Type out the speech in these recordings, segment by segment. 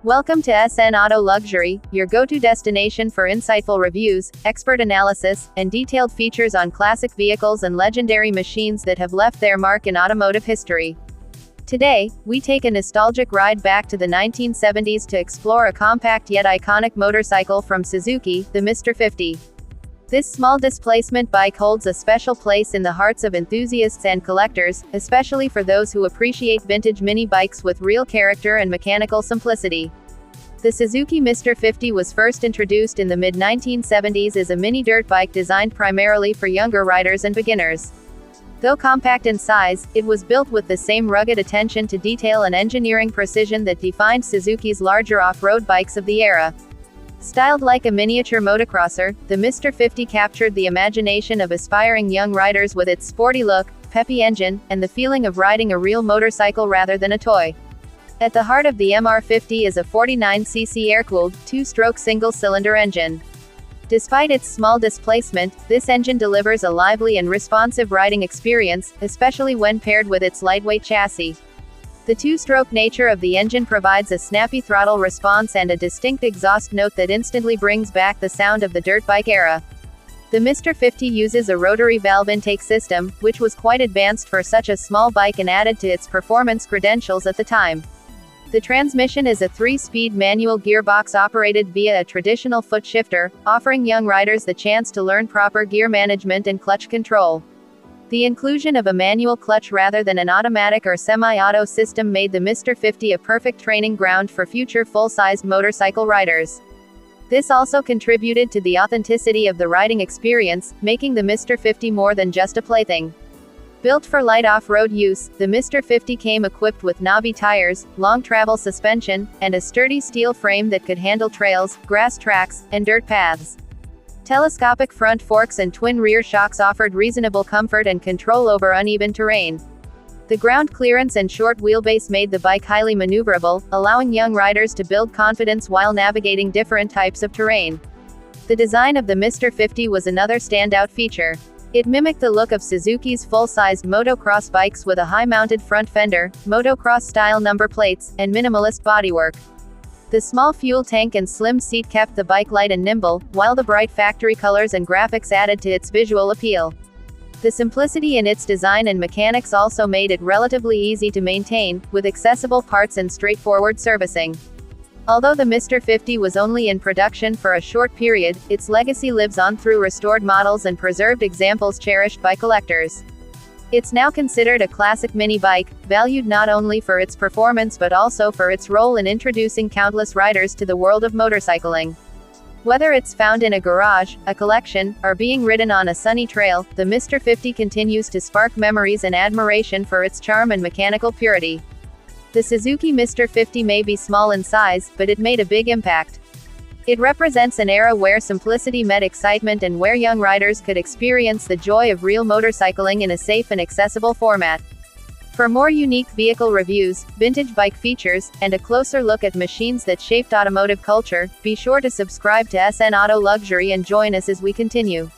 Welcome to SNAutoLuxury, your go-to destination for insightful reviews, expert analysis, and detailed features on classic vehicles and legendary machines that have left their mark in automotive history. Today, we take a nostalgic ride back to the 1970s to explore a compact yet iconic motorcycle from Suzuki, the MR50. This small displacement bike holds a special place in the hearts of enthusiasts and collectors, especially for those who appreciate vintage mini bikes with real character and mechanical simplicity. The Suzuki MR50 was first introduced in the mid-1970s as a mini dirt bike designed primarily for younger riders and beginners. Though compact in size, it was built with the same rugged attention to detail and engineering precision that defined Suzuki's larger off-road bikes of the era. Styled like a miniature motocrosser, the MR50 captured the imagination of aspiring young riders with its sporty look, peppy engine, and the feeling of riding a real motorcycle rather than a toy. At the heart of the MR50 is a 49cc air-cooled, two-stroke single-cylinder engine. Despite its small displacement, this engine delivers a lively and responsive riding experience, especially when paired with its lightweight chassis. The two-stroke nature of the engine provides a snappy throttle response and a distinct exhaust note that instantly brings back the sound of the dirt bike era. The MR50 uses a rotary valve intake system, which was quite advanced for such a small bike and added to its performance credentials at the time. The transmission is a 3-speed manual gearbox operated via a traditional foot shifter, offering young riders the chance to learn proper gear management and clutch control. The inclusion of a manual clutch rather than an automatic or semi-auto system made the MR50 a perfect training ground for future full-sized motorcycle riders. This also contributed to the authenticity of the riding experience, making the MR50 more than just a plaything. Built for light off-road use, the MR50 came equipped with knobby tires, long travel suspension, and a sturdy steel frame that could handle trails, grass tracks, and dirt paths. Telescopic front forks and twin rear shocks offered reasonable comfort and control over uneven terrain. The ground clearance and short wheelbase made the bike highly maneuverable, allowing young riders to build confidence while navigating different types of terrain. The design of the MR50 was another standout feature. It mimicked the look of Suzuki's full-sized motocross bikes with a high-mounted front fender, motocross-style number plates, and minimalist bodywork. The small fuel tank and slim seat kept the bike light and nimble, while the bright factory colors and graphics added to its visual appeal. The simplicity in its design and mechanics also made it relatively easy to maintain, with accessible parts and straightforward servicing. Although the MR50 was only in production for a short period, its legacy lives on through restored models and preserved examples cherished by collectors. It's now considered a classic mini bike, valued not only for its performance but also for its role in introducing countless riders to the world of motorcycling. Whether it's found in a garage, a collection, or being ridden on a sunny trail, the MR50 continues to spark memories and admiration for its charm and mechanical purity. The Suzuki MR50 may be small in size, but it made a big impact. It represents an era where simplicity met excitement and where young riders could experience the joy of real motorcycling in a safe and accessible format. For more unique vehicle reviews, vintage bike features, and a closer look at machines that shaped automotive culture, be sure to subscribe to SNAutoLuxury and join us as we continue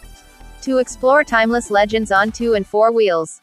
to explore timeless legends on 2 and 4 wheels.